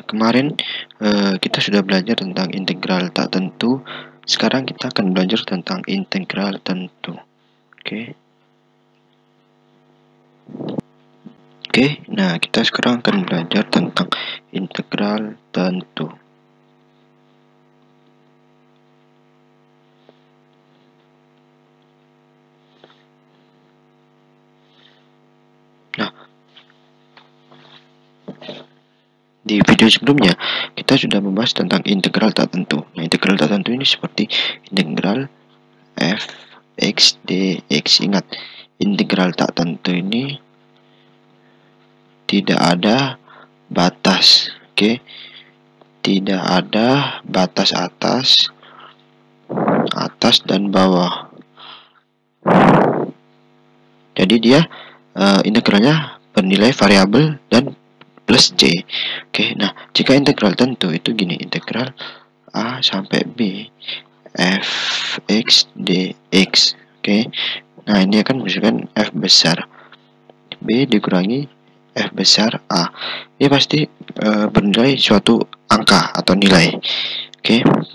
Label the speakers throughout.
Speaker 1: kemarin kita sudah belajar tentang integral tak tentu. Sekarang kita akan belajar tentang integral tentu. Oke, nah kita sekarang akan belajar tentang integral tentu. Nah, di video sebelumnya kita sudah membahas tentang integral tak tentu. Nah, integral tak tentu ini seperti integral f(x) dx. Ingat, integral tak tentu ini tidak ada batas. Tidak ada batas atas dan bawah. Jadi dia integralnya bernilai variabel dan plus c. Nah, jika integral tentu itu gini, integral a sampai b f(x) dx. Nah, ini akan menunjukkan f besar b dikurangi f besar a. Ini pasti bernilai suatu angka atau nilai.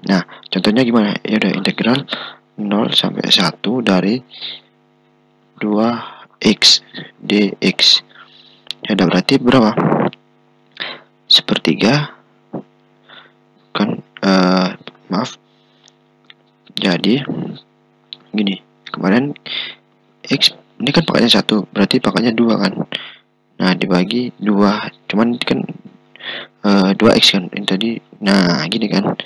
Speaker 1: Nah, contohnya gimana? Ya udah, integral 0 sampai 1 dari 2x dx. Ya udah, berarti berapa? Sepertiga kan, maaf. Jadi gini, kemarin x ini kan pangkatnya 1, berarti pangkatnya 2 kan. Nah, dibagi 2, cuman kan 2x kan ini tadi. Nah, gini kan.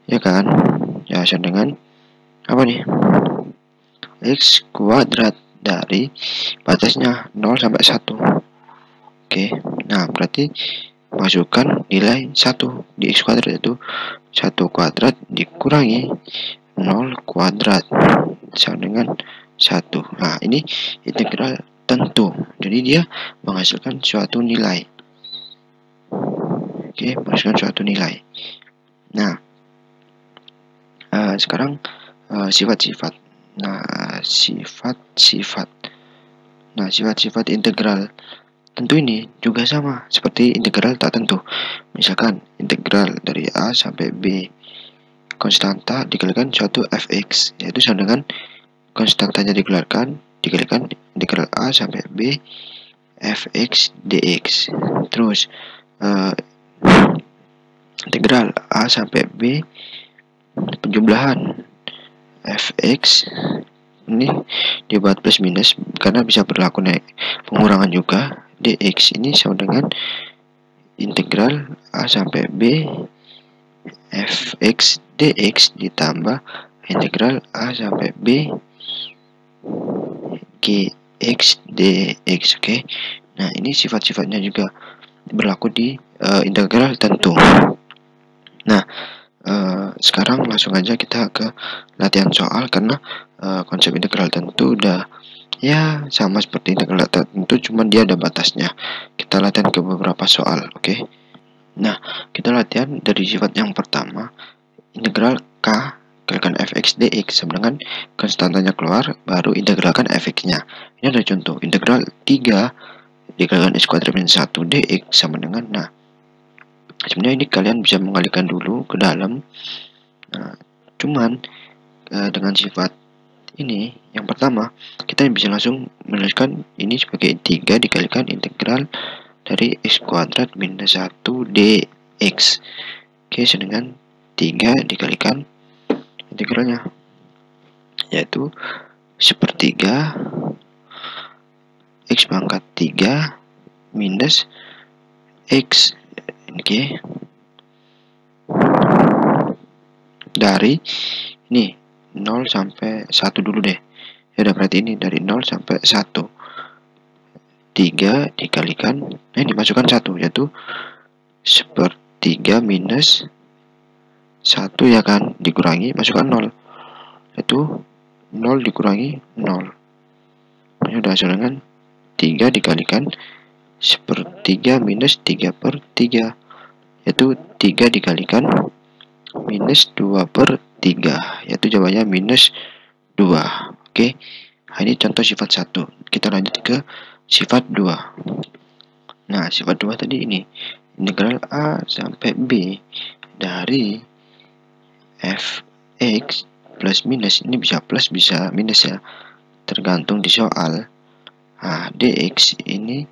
Speaker 1: Ya kan? Ya, sama dengan apa nih? X kuadrat dari batasnya 0 sampai 1. Nah, berarti masukkan nilai 1 di x kuadrat, itu 1 kuadrat dikurangi 0 kuadrat sama dengan 1. Nah, ini integral tentu. Jadi dia menghasilkan suatu nilai. Menghasilkan suatu nilai. Nah, sekarang sifat-sifat. Nah, sifat-sifat integral tentu ini juga sama seperti integral tak tentu. Misalkan integral dari a sampai b konstanta dikalikan suatu fx, yaitu sama dengan konstantanya dikalikan integral a sampai b fx dx. Terus integral a sampai b penjumlahan fx ini dibuat plus minus karena bisa berlaku naik pengurangan juga. Dx ini sama dengan integral a sampai b fx dx ditambah integral a sampai b gx dx. Nah, ini sifat-sifatnya juga berlaku di integral tentu. Nah, sekarang langsung aja kita ke latihan soal, karena konsep integral tentu udah ya sama seperti integral tentu, cuman dia ada batasnya. Kita latihan ke beberapa soal. Nah, kita latihan dari sifat yang pertama, integral k kalikan fx dx sama dengan konstantanya keluar, baru integralkan fx-nya. Ini ada contoh, integral 3 dikalikan x kuadrat minus 1 dx sama dengan, nah sebenarnya ini kalian bisa mengalihkan dulu ke dalam. Nah, cuman dengan sifat ini yang pertama, kita bisa langsung menuliskan ini sebagai 3 dikalikan integral dari x kuadrat minus 1 dx. Sama dengan 3 dikalikan integralnya, yaitu sepertiga x pangkat 3 minus x dari ini 0 sampai 1 dulu deh. Ya udah, berarti ini dari 0 sampai 1. 3 dikalikan, nah dimasukkan 1, yaitu sepertiga minus 1 ya kan, dikurangi masukkan 0, yaitu 0 dikurangi 0. Ini udah sama dengan 3 dikalikan sepertiga minus 3/3, yaitu 3 dikalikan minus 2/3, yaitu jawabannya minus 2. Nah, ini contoh sifat 1. Kita lanjut ke sifat 2. Nah, sifat 2 tadi ini integral A sampai B dari fx plus minus, ini bisa plus bisa minus ya, tergantung di soal. Nah, dx ini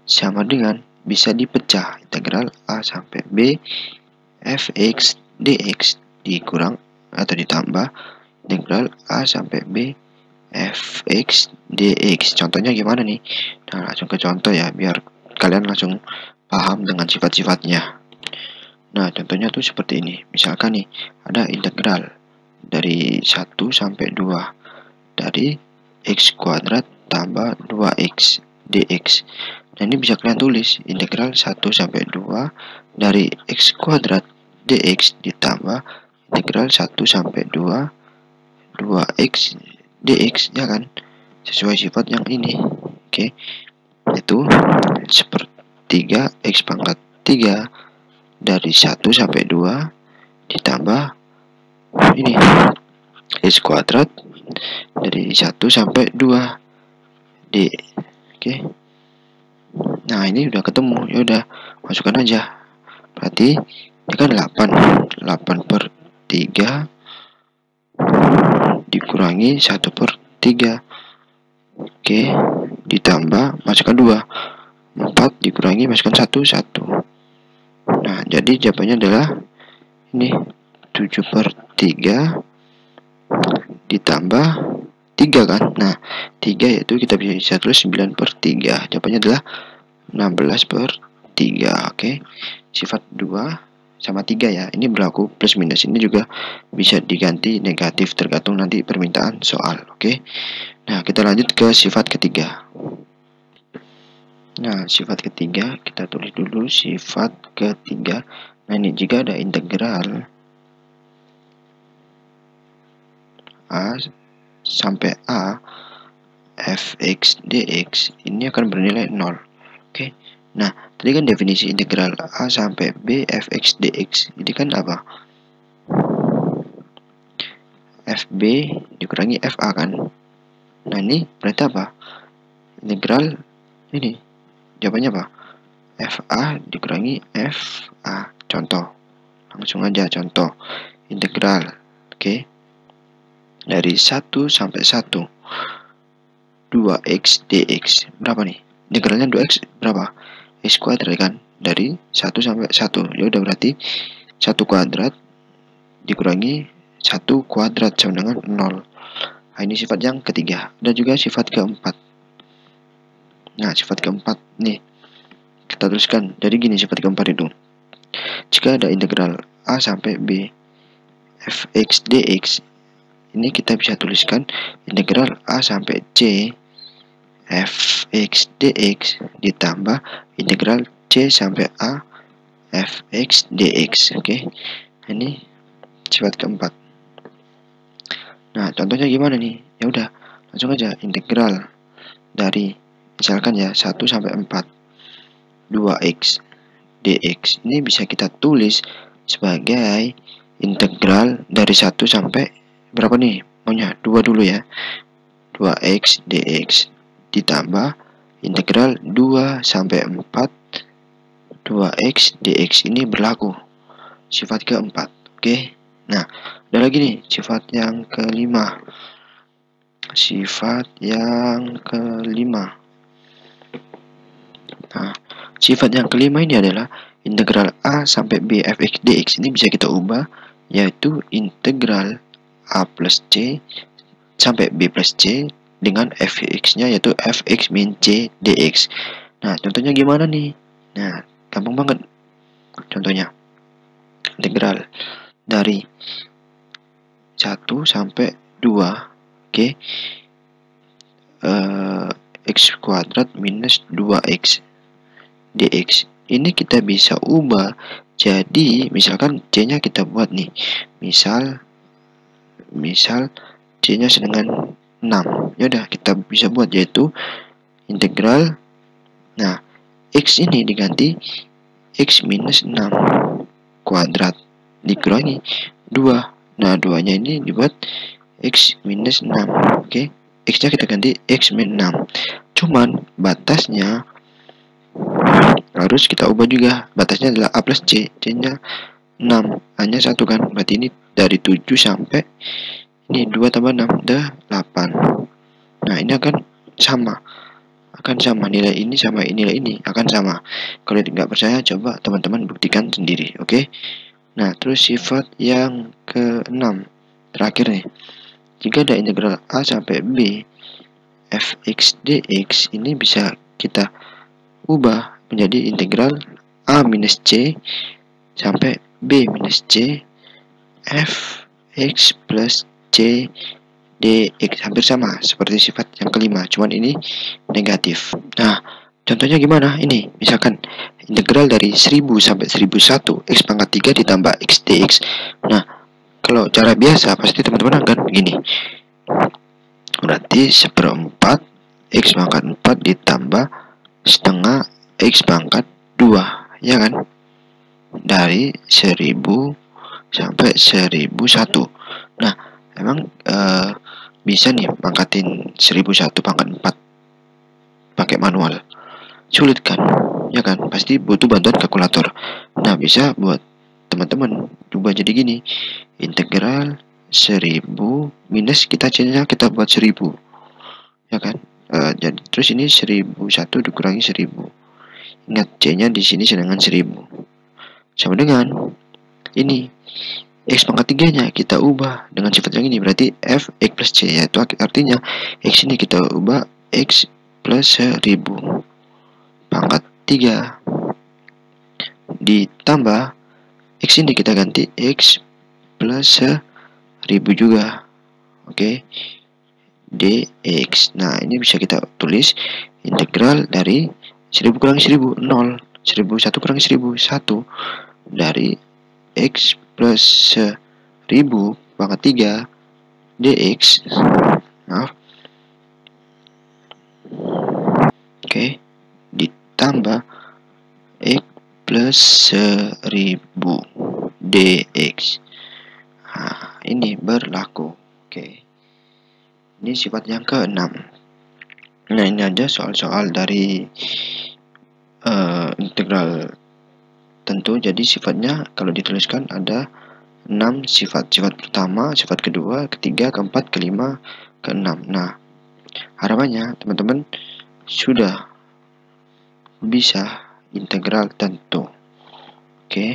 Speaker 1: sama dengan bisa dipecah, integral A sampai B fx dx dikurang atau ditambah integral A sampai B fx dx. Contohnya gimana nih? Nah, langsung ke contoh ya, biar kalian langsung paham dengan sifat-sifatnya. Nah, contohnya tuh seperti ini. Misalkan nih, ada integral dari 1 sampai 2 dari x kuadrat tambah 2x dx. Nah, ini bisa kalian tulis integral 1 sampai 2 dari x kuadrat dx ditambah integral 1 sampai 2 2x dx, ya kan? Sesuai sifat yang ini. Oke. Itu sepertiga x pangkat 3 dari 1 sampai 2 ditambah ini x kuadrat dari 1 sampai 2 d. Oke. Nah, ini udah ketemu. Ya udah, masukkan aja. Berarti ini kan 8 per 3 dikurangi 1 per 3. Oke, ditambah masukkan 2. 4 dikurangi masukkan 1. Nah, jadi jawabannya adalah ini 7 per 3 ditambah 3 kan. Nah, 3 yaitu kita bisa tulis 9 per 3. Jawabannya adalah 16 per 3. Oke. Sifat 2 sama 3 ya. Ini berlaku plus minus. Ini juga bisa diganti negatif tergantung nanti permintaan soal. Oke. Nah, kita lanjut ke sifat ketiga. Nah, sifat ketiga kita tulis dulu sifat ketiga. Nah, ini jika ada integral A sampai A fx dx ini akan bernilai 0. Oke. Nah, tadi kan definisi integral A sampai B fx dx ini kan apa? fb dikurangi fa kan. Nah, ini berarti apa? Integral ini jawabannya apa? fa dikurangi fa. Contoh, langsung aja contoh integral. Oke. Dari 1 sampai 1 2x dx berapa nih? Integralnya 2x berapa? X kuadrat kan, dari 1 sampai 1. Ya udah, berarti 1 kuadrat dikurangi 1 kuadrat sama dengan 0. Nah, ini sifat yang ketiga. Dan juga sifat keempat. Nah, sifat keempat nih kita tuliskan. Jadi gini sifat keempat itu. Jika ada integral A sampai B fx dx, ini kita bisa tuliskan integral A sampai C fx dx ditambah integral C sampai A fx dx. Oke. Ini sifat keempat. Nah, contohnya gimana nih? Ya udah, langsung aja integral dari misalkan ya 1 sampai 4 2x dx. Ini bisa kita tulis sebagai integral dari 1 sampai berapa nih? Maunya 2 dulu ya. 2x dx ditambah integral 2 sampai 4 2x dx. Ini berlaku sifat keempat. Oke. Nah, ada lagi nih sifat yang kelima. Sifat yang kelima. Nah, sifat yang kelima ini adalah integral A sampai B fx dx. Ini bisa kita ubah, yaitu integral A plus C sampai B plus C dengan fx-nya yaitu fx min C dx. Nah, contohnya gimana nih? Nah, gampang banget. Contohnya, integral dari 1 sampai 2, oke, x kuadrat minus 2x dx. Ini kita bisa ubah jadi misalkan c-nya kita buat nih, misal c-nya dengan 6. Yaudah, kita bisa buat yaitu integral, nah x ini diganti x minus 6 kuadrat dikurangi 2. Nah, 2-nya ini dibuat x minus 6. Oke. X-nya kita ganti x min 6. Cuman batasnya harus kita ubah juga. Batasnya adalah A plus C, C-nya 6, A-nya 1 kan, berarti ini dari 7 sampai ini 2 tambah 6 udah 8. Nah ini akan sama nilai ini sama nilai ini akan sama. Kalau nggak percaya coba teman-teman buktikan sendiri, oke? Nah terus sifat yang ke-6 terakhir nih, jika ada integral A sampai B fx dx, ini bisa kita ubah menjadi integral A minus C sampai B minus C fx plus C dx, hampir sama seperti sifat yang kelima, cuman ini negatif. Nah contohnya gimana? Ini misalkan integral dari 1000 sampai 1001 x pangkat 3 ditambah x dx. Nah kalau cara biasa pasti teman-teman akan begini, berarti seperempat x pangkat 4 ditambah setengah x pangkat 2, ya kan, dari 1000 sampai 1001. Nah emang bisa nih pangkatin 1001 pangkat 4 pakai manual, sulit kan, ya kan, pasti butuh bantuan kalkulator. Nah bisa buat teman-teman coba jadi gini, integral 1000 minus kita C-nya kita buat 1000, ya kan. Jadi terus ini 1001 dikurangi 1000, ingat C-nya di sini sedangkan 1000 sama dengan ini x pangkat 3 nya kita ubah dengan sifat yang ini, berarti f x plus c, yaitu artinya x ini kita ubah x plus 1000 pangkat 3 ditambah x ini kita ganti x plus 1000 juga, oke, dx. Nah ini bisa kita tulis integral dari 1000 kurangi 1000 0, 1001 kurangi 1000 1, dari x plus 1000 pangkat 3 dx, maaf, oke, ditambah x plus 1000 dx. Nah ini berlaku, oke. Ini sifat yang ke-6. Nah ini aja soal-soal dari integral tentu. Jadi sifatnya kalau dituliskan ada 6 sifat. Sifat pertama, sifat kedua, ketiga, keempat, kelima, keenam. Nah harapannya teman-teman sudah bisa integral tentu, oke.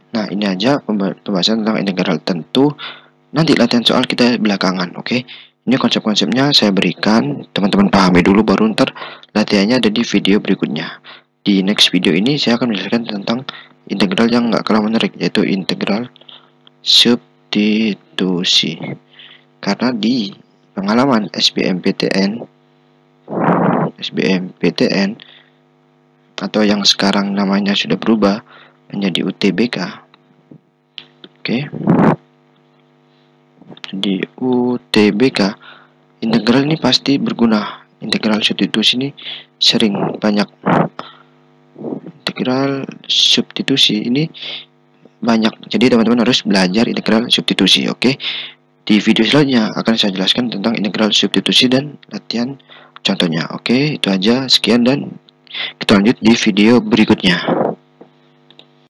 Speaker 1: Nah ini aja pembahasan tentang integral tentu. Nanti latihan soal kita belakangan, oke. Ini konsep-konsepnya saya berikan, teman-teman pahami dulu, baru ntar latihannya ada di video berikutnya. Di next video ini saya akan menjelaskan tentang integral yang nggak kalah menarik, yaitu integral substitusi. Karena di pengalaman SBMPTN atau yang sekarang namanya sudah berubah menjadi UTBK, oke. Di UTBK integral ini pasti berguna. Integral substitusi ini sering banyak. Integral substitusi ini banyak, jadi teman-teman harus belajar integral substitusi, oke. Di video selanjutnya akan saya jelaskan tentang integral substitusi dan latihan contohnya, oke. Itu aja, sekian dan kita lanjut di video berikutnya.